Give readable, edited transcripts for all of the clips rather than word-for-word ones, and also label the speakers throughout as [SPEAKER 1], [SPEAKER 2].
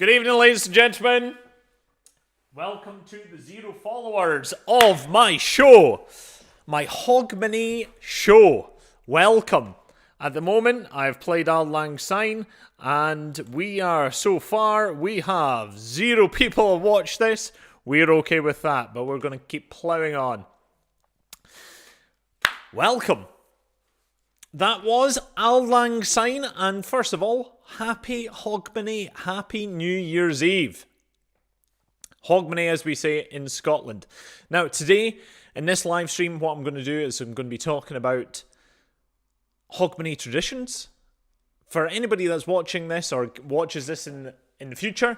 [SPEAKER 1] Good evening, ladies and gentlemen. Welcome to the 0 followers of my show, my Hogmanay show. Welcome. At the moment, I've played Auld Lang Syne, and we have 0 people have watched this. We're okay with that, but we're going to keep ploughing on. Welcome. That was Auld Lang Syne, and first of all, happy Hogmanay, happy New Year's Eve. Hogmanay, as we say in Scotland. Now, today, in this live stream, what I'm going to do is I'm going to be talking about Hogmanay traditions. For anybody that's watching this or watches this in the future,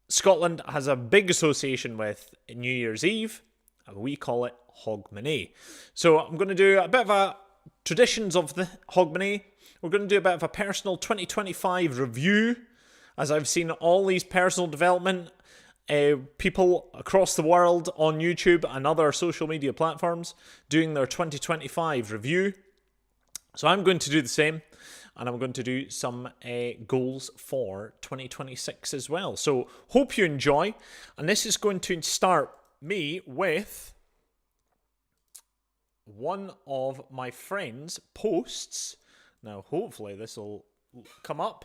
[SPEAKER 1] Scotland has a big association with New Year's Eve, and we call it Hogmanay. So I'm going to do a bit of a traditions of the Hogmanay. We're going to do a bit of a personal 2025 review, as I've seen all these personal development people across the world on YouTube and other social media platforms doing their 2025 review. So I'm going to do the same, and I'm going to do some goals for 2026 as well. So hope you enjoy, and this is going to start me with one of my friends' posts. Now, hopefully this will come up.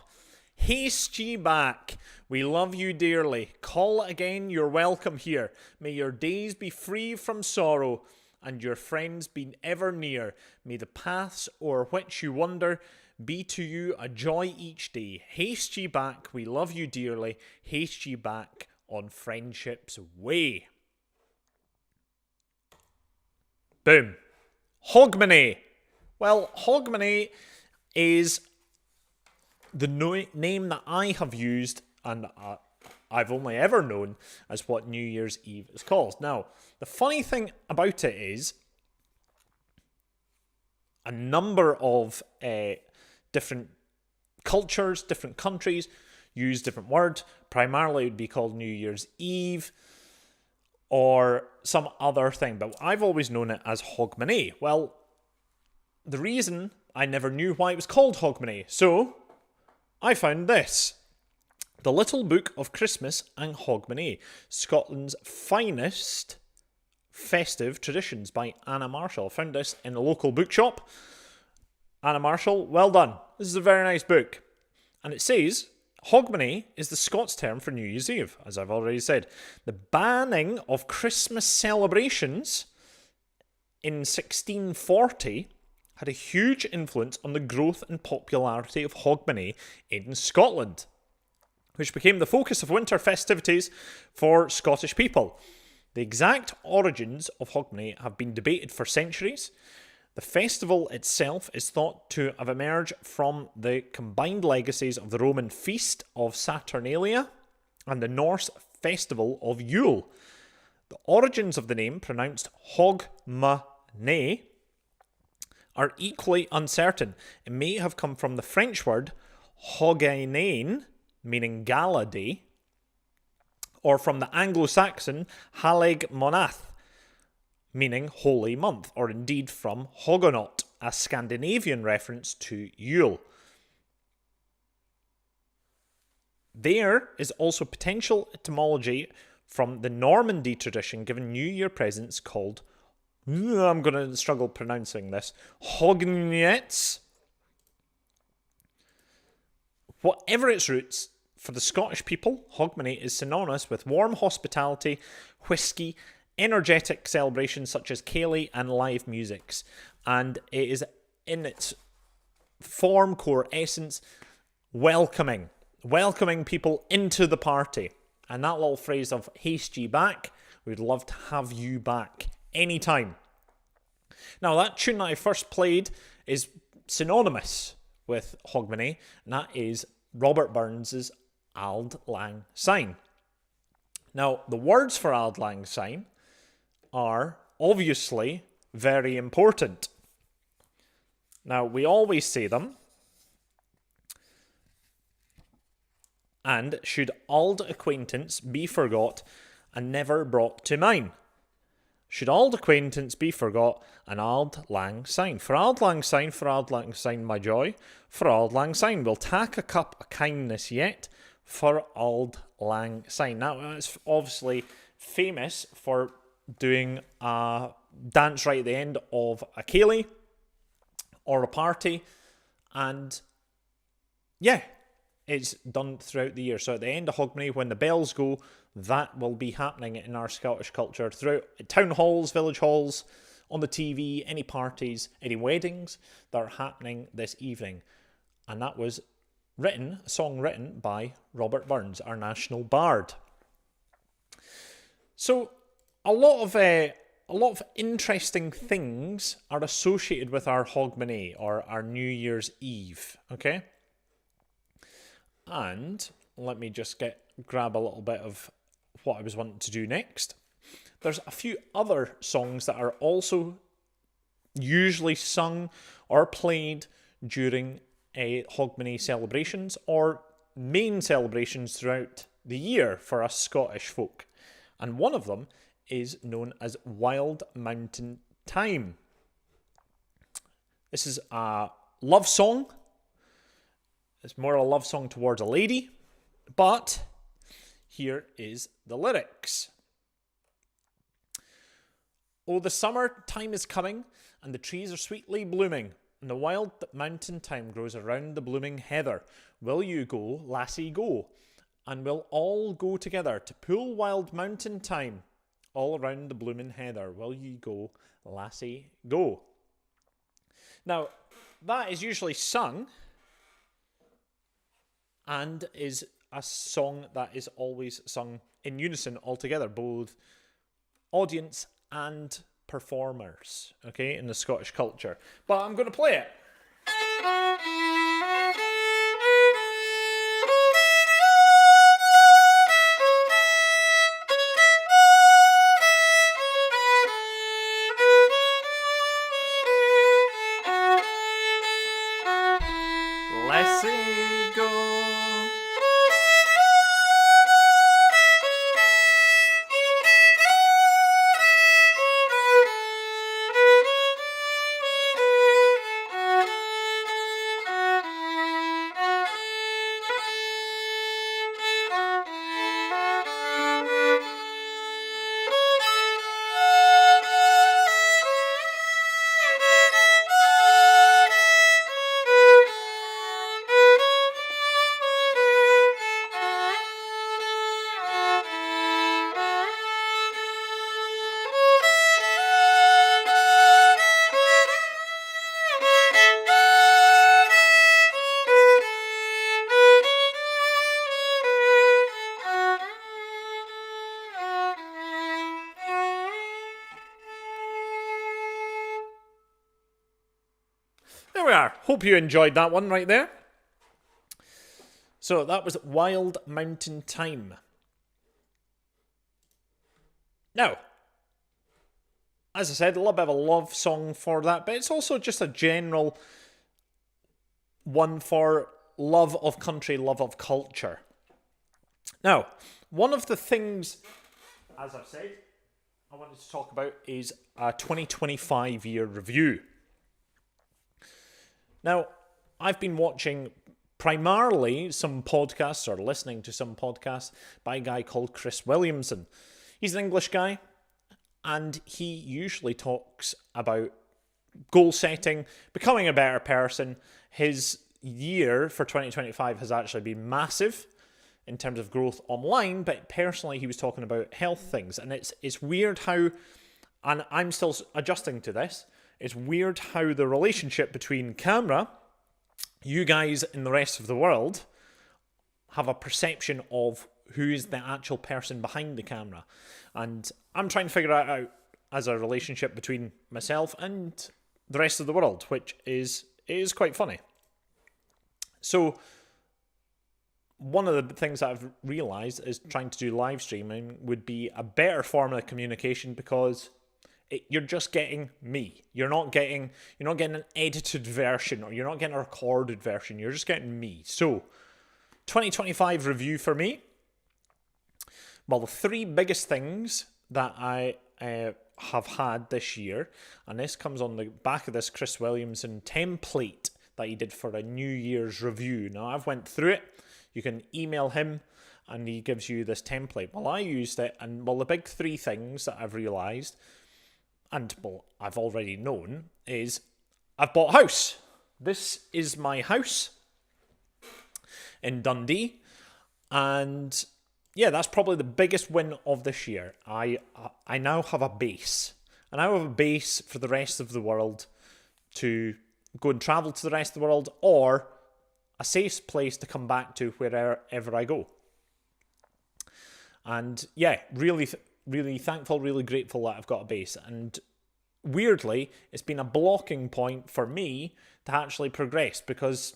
[SPEAKER 1] Haste ye back. We love you dearly. Call again, you're welcome here. May your days be free from sorrow, and your friends be ever near. May the paths o'er which you wander be to you a joy each day. Haste ye back. We love you dearly. Haste ye back on friendship's way. Boom. Hogmanay. Well, Hogmanay is the name that I have used and I've only ever known as what New Year's Eve is called. Now, the funny thing about it is a number of different cultures, different countries use different words. Primarily it would be called New Year's Eve or some other thing, but I've always known it as Hogmanay. Well, the reason I never knew why it was called Hogmanay, so I found this. The Little Book of Christmas and Hogmanay, Scotland's finest festive traditions by Anna Marshall. I found this in a local bookshop. Anna Marshall, well done. This is a very nice book. And it says, Hogmanay is the Scots term for New Year's Eve, as I've already said. The banning of Christmas celebrations in 1640 had a huge influence on the growth and popularity of Hogmanay in Scotland, which became the focus of winter festivities for Scottish people. The exact origins of Hogmanay have been debated for centuries. The festival itself is thought to have emerged from the combined legacies of the Roman feast of Saturnalia and the Norse festival of Yule. The origins of the name, pronounced Hogmanay, are equally uncertain. It may have come from the French word Hogmanay, meaning gala day, or from the Anglo-Saxon Haleg Monath, meaning holy month, or indeed from Huguenot, a Scandinavian reference to Yule. There is also potential etymology from the Normandy tradition given New Year presents called, I'm going to struggle pronouncing this, Hognettes. Whatever its roots, for the Scottish people, Hogmanay is synonymous with warm hospitality, whiskey, energetic celebrations such as ceilidh and live musics, and it is in its form, core essence, welcoming people into the party. And that little phrase of haste ye back, we'd love to have you back anytime. Now, that tune that I first played is synonymous with Hogmanay, and that is Robert Burns's Auld Lang Syne. Now, the words for Auld Lang Syne are obviously very important. Now, we always say them. And should auld acquaintance be forgot and never brought to mind. Should auld acquaintance be forgot and Auld Lang Syne. For Auld Lang Syne, for Auld Lang Syne, my joy. For Auld Lang Syne, we'll tak a cup of kindness yet. for Auld Lang Syne. Now, it's obviously famous for doing a dance right at the end of a ceilidh or a party, and yeah, it's done throughout the year. So at the end of Hogmanay, when the bells go, that will be happening in our Scottish culture throughout town halls, village halls, on the TV, any parties, any weddings that are happening this evening. And that was a song written by Robert Burns, our national bard. So a lot of interesting things are associated with our Hogmanay, or our New Year's Eve, okay? And let me just grab a little bit of what I was wanting to do next. There's a few other songs that are also usually sung or played during Hogmanay celebrations or main celebrations throughout the year for us Scottish folk. And one of them is known as Wild Mountain Thyme. This is a love song. It's more a love song towards a lady, but here is the lyrics. Oh, the summer time is coming, and the trees are sweetly blooming, and the wild mountain thyme grows around the blooming heather. Will you go, lassie, go? And we'll all go together to pull wild mountain thyme all around the blooming heather. Will you go, lassie, go? Now, that is usually sung and is a song that is always sung in unison altogether, both audience and performers, okay, in the Scottish culture. But I'm going to play it. Lassie, go. There we are. Hope you enjoyed that one right there. So that was Wild Mountain Thyme. Now, as I said, a little bit of a love song for that, but it's also just a general one for love of country, love of culture. Now, one of the things, as I've said, I wanted to talk about is a 2025 year review. Now, I've been watching primarily some podcasts or listening to some podcasts by a guy called Chris Williamson. He's an English guy, and he usually talks about goal setting, becoming a better person. His year for 2025 has actually been massive in terms of growth online, but personally he was talking about health things, and it's weird how, and I'm still adjusting to this, it's weird how the relationship between camera, you guys in the rest of the world, have a perception of who is the actual person behind the camera. And I'm trying to figure that out as a relationship between myself and the rest of the world, which is quite funny. So one of the things that I've realised is trying to do live streaming would be a better form of communication, because you're just getting me. You're not getting an edited version, or you're not getting a recorded version. You're just getting me. So, 2025 review for me. Well, the three biggest things that I have had this year, and this comes on the back of this Chris Williamson template that he did for a New Year's review. Now, I've went through it. You can email him and he gives you this template. Well, I used it, and the big three things that I've realised, and I've already known, is I've bought a house. This is my house in Dundee, and yeah, that's probably the biggest win of this year. I now have a base. I now have a base for the rest of the world to go and travel to the rest of the world, or a safe place to come back to wherever I go. And yeah, really thankful, really grateful that I've got a base. And weirdly, it's been a blocking point for me to actually progress, because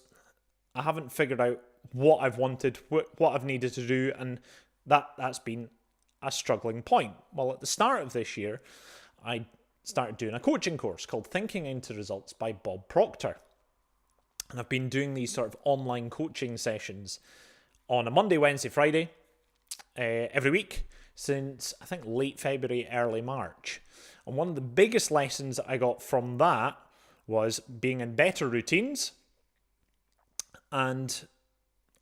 [SPEAKER 1] I haven't figured out what I've wanted, what I've needed to do, and that's been a struggling point. Well, at the start of this year, I started doing a coaching course called Thinking into Results by Bob Proctor. And I've been doing these sort of online coaching sessions on a Monday, Wednesday, Friday, every week since, I think, late February, early March. And one of the biggest lessons that I got from that was being in better routines, and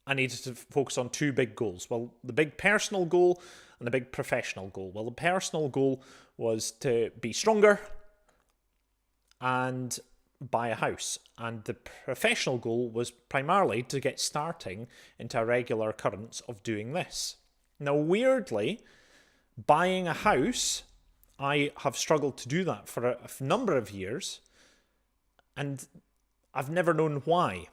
[SPEAKER 1] I needed to focus on two big goals. Well, the big personal goal and the big professional goal. Well, the personal goal was to be stronger and buy a house. And the professional goal was primarily to get starting into a regular occurrence of doing this. Now, weirdly, buying a house, I have struggled to do that for a number of years, and I've never known why.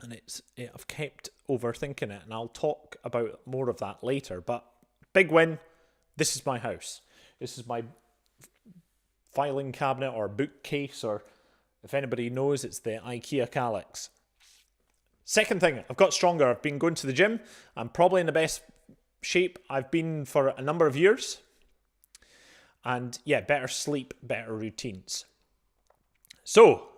[SPEAKER 1] And I've kept overthinking it, and I'll talk about more of that later. But big win, this is my house. This is my filing cabinet or bookcase, or if anybody knows, it's the IKEA Calyx. Second thing, I've got stronger. I've been going to the gym. I'm probably in the best shape I've been for a number of years. And yeah, better sleep, better routines. So,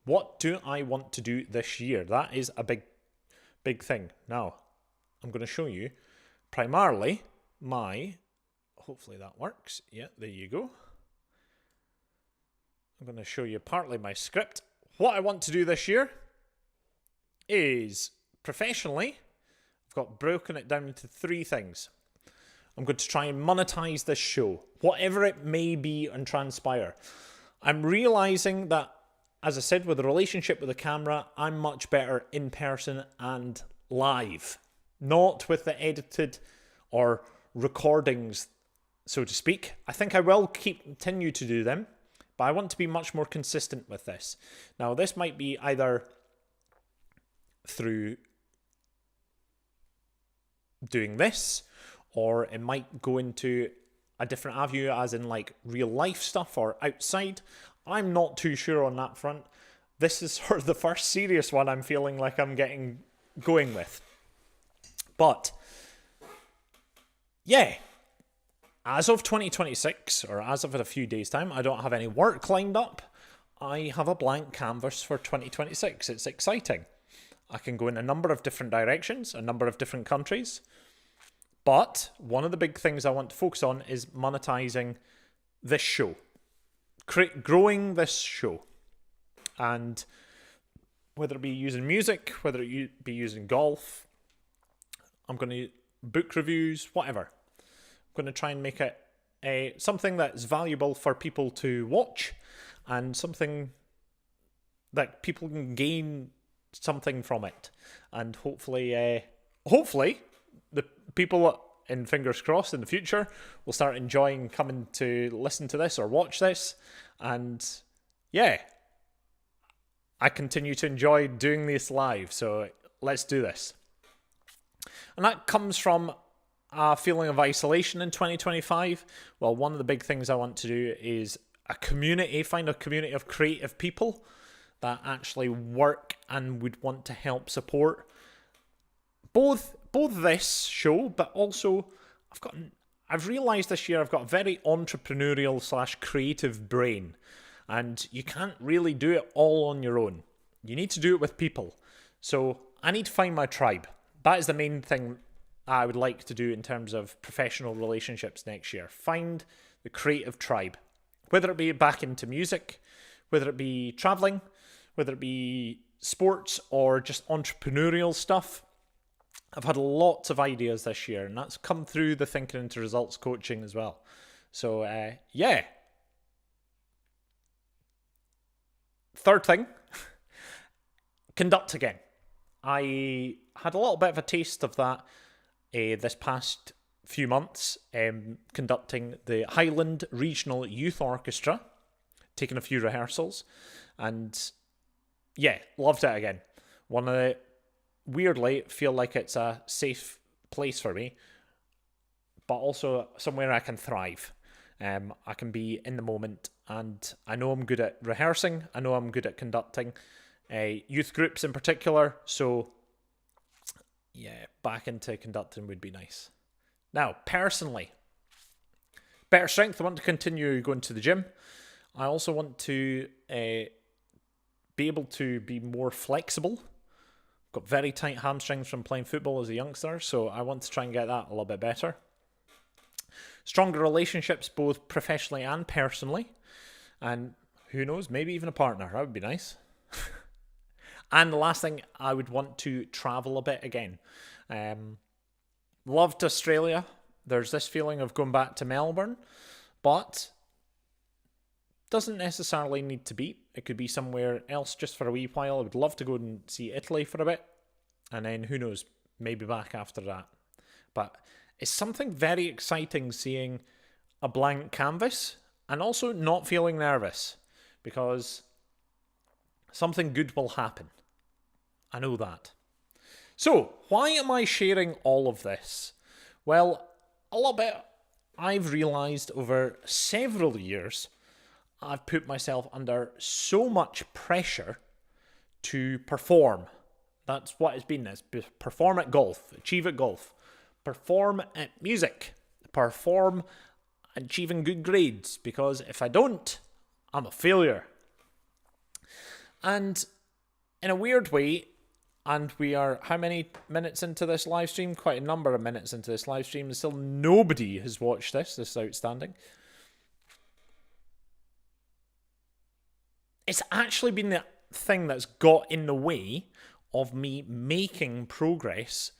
[SPEAKER 1] what do I want to do this year? That is a big thing. Now, I'm going to show you primarily hopefully that works. Yeah, there you go. I'm going to show you partly my script. What I want to do this year is, professionally, I've got broken it down into three things. I'm going to try and monetize this show, whatever it may be and transpire. I'm realizing that, as I said, with the relationship with the camera, I'm much better in person and live, not with the edited or recordings, so to speak. I think I will continue to do them, but I want to be much more consistent with this. Now, this might be either through doing this, or it might go into a different avenue, as in like real life stuff or outside. I'm not too sure on that front. This is sort of the first serious one I'm feeling like I'm getting going with. But yeah, as of 2026, or as of in a few days' time, I don't have any work lined up. I have a blank canvas for 2026. It's exciting. I can go in a number of different directions, a number of different countries. But one of the big things I want to focus on is monetizing this show. Growing this show. And whether it be using music, whether it be using golf, I'm going to book reviews, whatever. I'm going to try and make it something that's valuable for people to watch, and something that people can gain something from it. And hopefully the people, in fingers crossed, in the future will start enjoying coming to listen to this or watch this. And yeah, I continue to enjoy doing this live, so let's do this. And that comes from a feeling of isolation in 2025. Well, one of the big things I want to do is find a community of creative people that actually work and would want to help support both this show, but also I've realised this year I've got a very entrepreneurial / creative brain, and you can't really do it all on your own. You need to do it with people. So I need to find my tribe. That is the main thing I would like to do in terms of professional relationships next year. Find the creative tribe, whether it be back into music, whether it be traveling, whether it be sports or just entrepreneurial stuff. I've had lots of ideas this year, and that's come through the Thinking into Results coaching as well. So, yeah. Third thing, conduct again. I had a little bit of a taste of that this past few months, conducting the Highland Regional Youth Orchestra, taking a few rehearsals, and yeah, loved it again. Weirdly, feel like it's a safe place for me, but also somewhere I can thrive. I can be in the moment, and I know I'm good at rehearsing. I know I'm good at conducting youth groups in particular. So, yeah, back into conducting would be nice. Now, personally, better strength. I want to continue going to the gym. I also want to be able to be more flexible. Got very tight hamstrings from playing football as a youngster, so I want to try and get that a little bit better. Stronger relationships, both professionally and personally. And who knows, maybe even a partner. That would be nice. And the last thing, I would want to travel a bit again. Loved Australia. There's this feeling of going back to Melbourne, but doesn't necessarily need to be. It could be somewhere else just for a wee while. I would love to go and see Italy for a bit. And then, who knows, maybe back after that. But it's something very exciting seeing a blank canvas and also not feeling nervous, because something good will happen. I know that. So, why am I sharing all of this? Well, a little bit I've realised over several years, I've put myself under so much pressure to perform. That's what it's been. It's perform at golf, achieve at golf, perform at music, perform achieving good grades, because if I don't, I'm a failure. And in a weird way, and we are how many minutes into this live stream? Quite a number of minutes into this live stream, and still nobody has watched this. This is outstanding. It's actually been the thing that's got in the way of me making progress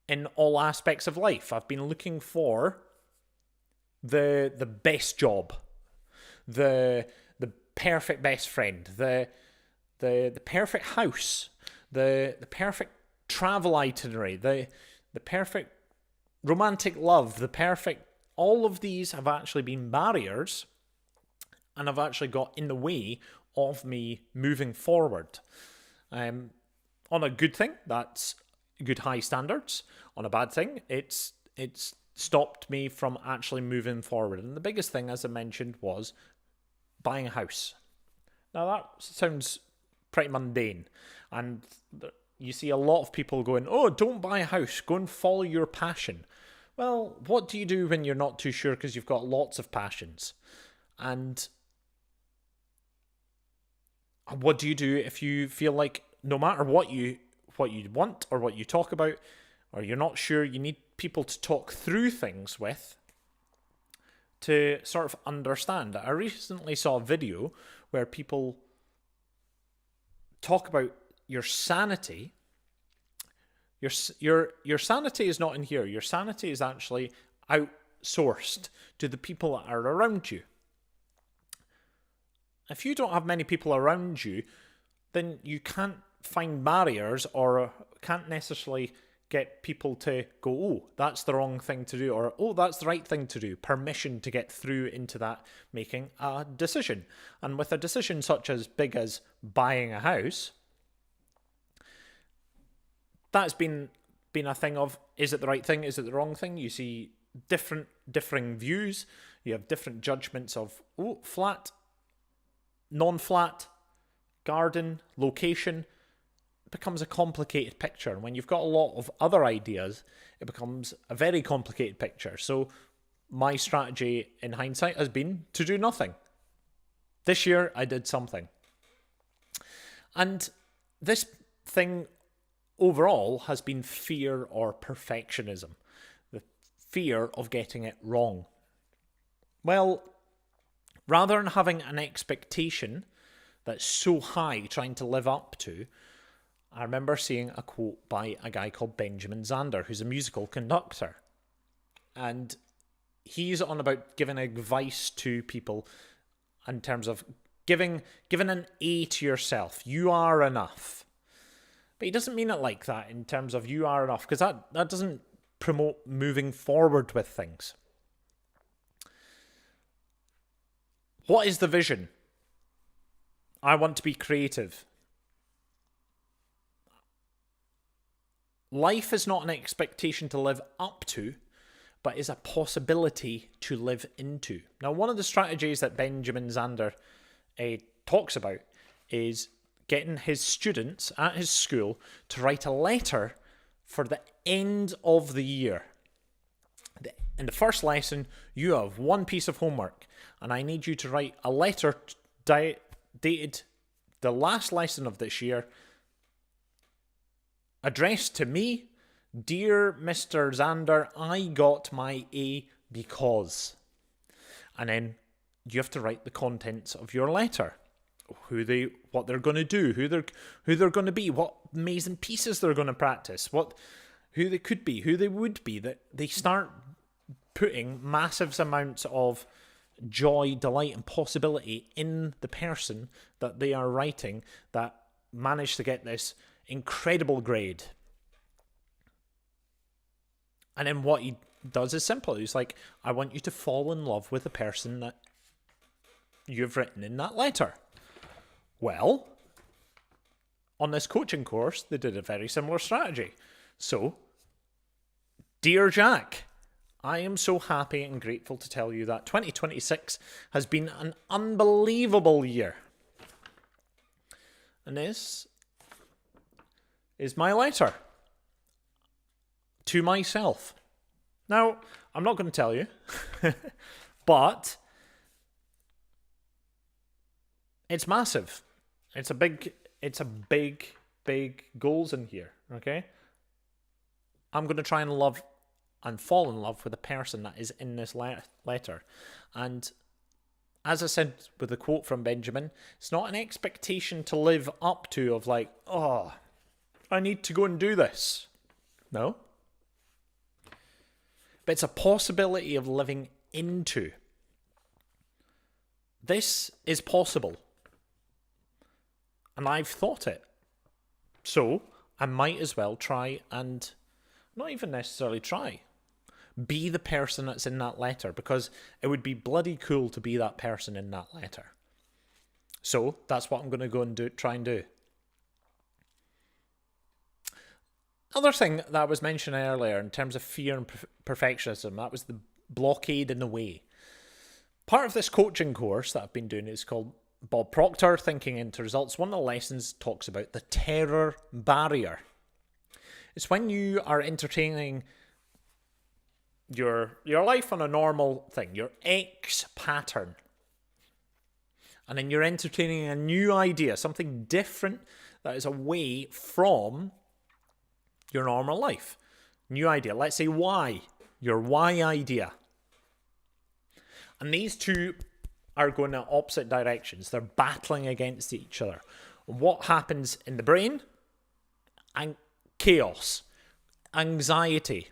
[SPEAKER 1] in all aspects of life. I've been looking for the best job, the perfect best friend, the perfect house, the perfect travel itinerary, the perfect romantic love, all of these have actually been barriers, and have actually got in the way of me moving forward. On a good thing, that's good high standards. On a bad thing, it's stopped me from actually moving forward. And the biggest thing, as I mentioned, was buying a house. Now that sounds pretty mundane, and you see a lot of people going, oh, don't buy a house, go and follow your passion. Well, what do you do when you're not too sure because you've got lots of passions? And what do you do if you feel like no matter what you want or what you talk about, or you're not sure, you need people to talk through things with to sort of understand? I recently saw a video where people talk about your sanity. Your sanity is not in here. Your sanity is actually outsourced to the people that are around you. If you don't have many people around you, then you can't find barriers or can't necessarily get people to go, oh, that's the wrong thing to do, or oh, that's the right thing to do. Permission to get through into that making a decision. And with a decision such as big as buying a house, that's been a thing of, is it the right thing? Is it the wrong thing? You see differing views. You have different judgments of, oh, flat, non-flat, garden, location. It becomes a complicated picture. And when you've got a lot of other ideas, it becomes a very complicated picture. So my strategy in hindsight has been to do nothing. This year, I did something. And this thing overall has been fear or perfectionism. The fear of getting it wrong. Well, rather than having an expectation that's so high trying to live up to. I remember seeing a quote by a guy called Benjamin Zander, who's a musical conductor. And he's on about giving advice to people in terms of giving an A to yourself. You are enough. But he doesn't mean it like that in terms of you are enough, because that doesn't promote moving forward with things. What is the vision? I want to be creative. Life is not an expectation to live up to, but is a possibility to live into. Now, one of the strategies that Benjamin Zander talks about is getting his students at his school to write a letter for the end of the year. In the first lesson, you have one piece of homework, and I need you to write a letter dated the last lesson of this year, addressed to me. Dear Mr. Zander, I got my A because. And then you have to write the contents of your letter. What they're going to do, who they're going to be, what amazing pieces they're going to practice, who they could be, who they would be. That they start putting massive amounts of joy, delight, and possibility in the person that they are writing that managed to get this incredible grade. And then what he does is simple. He's like, I want you to fall in love with the person that you've written in that letter. Well, on this coaching course, they did a very similar strategy. So, dear Jack, I am so happy and grateful to tell you that 2026 has been an unbelievable year. And this is my letter to myself. Now, I'm not going to tell you, but it's massive. It's a big goals in here, okay? I'm going to try and love and fall in love with the person that is in this letter. And as I said with the quote from Benjamin, it's not an expectation to live up to of like, oh, I need to go and do this. No. But it's a possibility of living into. This is possible. And I've thought it. So I might as well try and not even necessarily try. Be the person that's in that letter, because it would be bloody cool to be that person in that letter. So that's what I'm going to go and try and do. Other thing that I was mentioning earlier in terms of fear and perfectionism, that was the blockade in the way. Part of this coaching course that I've been doing is called Bob Proctor, Thinking into Results. One of the lessons talks about the terror barrier. It's when you are entertaining your life on a normal thing, your X pattern, and then you're entertaining a new idea, something different that is away from your normal life. New idea. Let's say Y, your Y idea. And these two are going in opposite directions. They're battling against each other. What happens in the brain? Chaos, anxiety,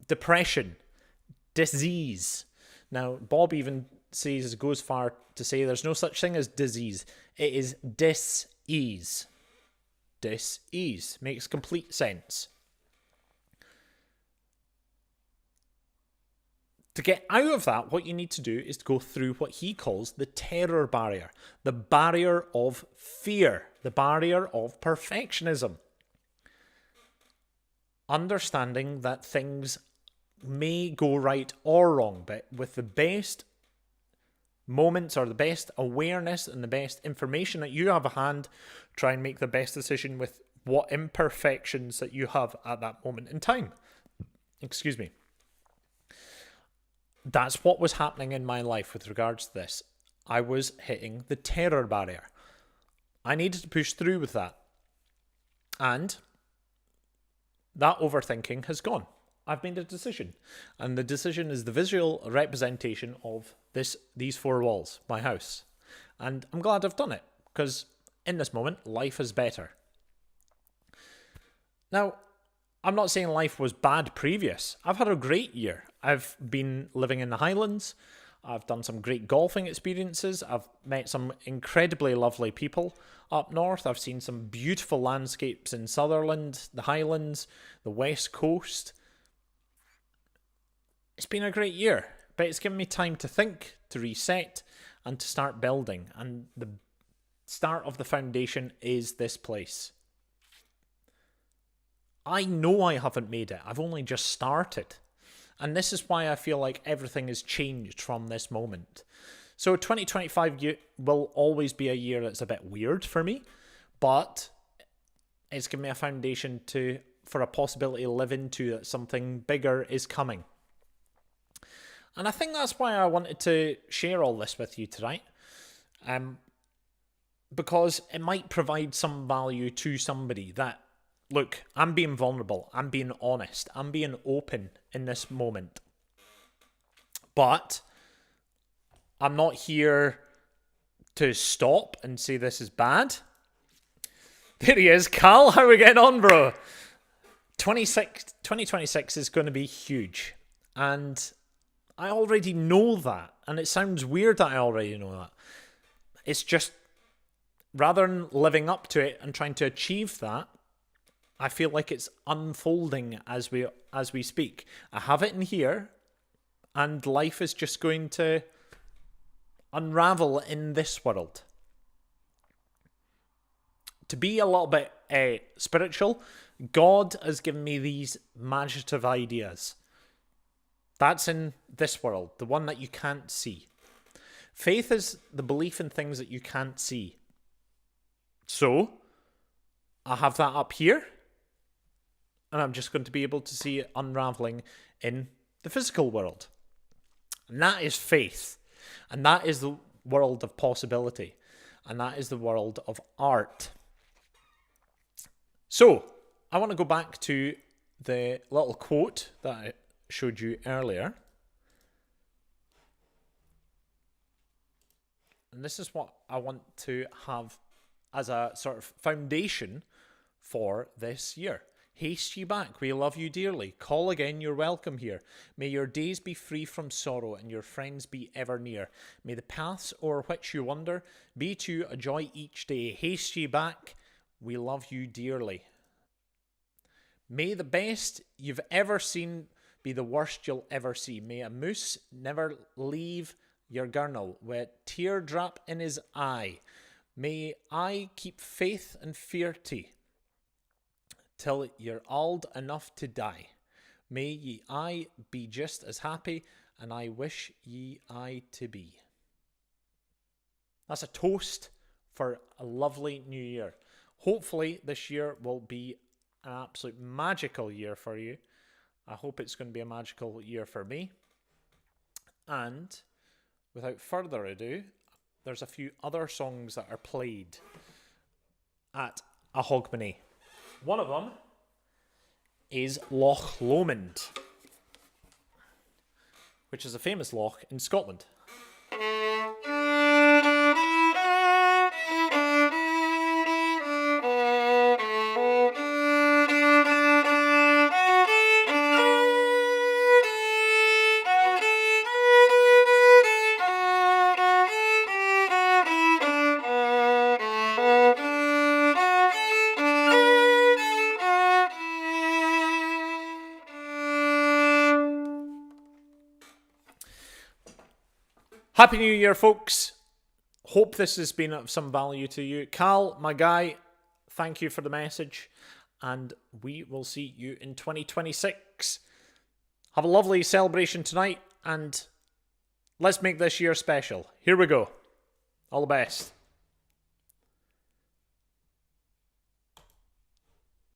[SPEAKER 1] depression, disease. Now, Bob even goes far to say there's no such thing as disease. It is dis-ease. Dis-ease. Makes complete sense. To get out of that, what you need to do is to go through what he calls the terror barrier, the barrier of fear, the barrier of perfectionism. Understanding that things may go right or wrong, but with the best moments or the best awareness and the best information that you have at hand, try and make the best decision with what imperfections that you have at that moment in time. Excuse me. That's what was happening in my life with regards to this. I was hitting the terror barrier. I needed to push through with that. And that overthinking has gone. I've made a decision. And the decision is the visual representation of these four walls, my house. And I'm glad I've done it, because in this moment, life is better. Now, I'm not saying life was bad previous. I've had a great year. I've been living in the Highlands. I've done some great golfing experiences. I've met some incredibly lovely people up north. I've seen some beautiful landscapes in Sutherland, the Highlands, the West Coast. It's been a great year, but it's given me time to think, to reset, and to start building. And the start of the foundation is this place. I know I haven't made it. I've only just started. And this is why I feel like everything has changed from this moment. So 2025 will always be a year that's a bit weird for me, but it's given me a foundation for a possibility to live into that something bigger is coming. And I think that's why I wanted to share all this with you tonight. Because it might provide some value to somebody that, look, I'm being vulnerable, I'm being honest, I'm being open in this moment. But I'm not here to stop and say this is bad. There he is. Carl, how are we getting on, bro? 2026 is going to be huge. And I already know that. And it sounds weird that I already know that. It's just, rather than living up to it and trying to achieve that, I feel like it's unfolding as we speak. I have it in here, and life is just going to unravel in this world. To be a little bit spiritual, God has given me these imaginative ideas. That's in this world, the one that you can't see. Faith is the belief in things that you can't see. So, I have that up here. And I'm just going to be able to see it unraveling in the physical world. And that is faith. And that is the world of possibility. And that is the world of art. So, I want to go back to the little quote that I showed you earlier. And this is what I want to have as a sort of foundation for this year. Haste ye back, we love you dearly. Call again, you're welcome here. May your days be free from sorrow, and your friends be ever near. May the paths o'er which you wander be to you a joy each day. Haste ye back, we love you dearly. May the best you've ever seen be the worst you'll ever see. May a moose never leave your girnel with a teardrop in his eye. May I keep faith and fearty till you're old enough to die. May ye I be just as happy, and I wish ye I to be. That's a toast for a lovely new year. Hopefully this year will be an absolute magical year for you. I hope it's going to be a magical year for me. And without further ado, there's a few other songs that are played at a Hogmanay. One of them is Loch Lomond, which is a famous loch in Scotland. Happy New Year, folks. Hope this has been of some value to you. Cal, my guy, thank you for the message. And we will see you in 2026. Have a lovely celebration tonight. And let's make this year special. Here we go. All the best.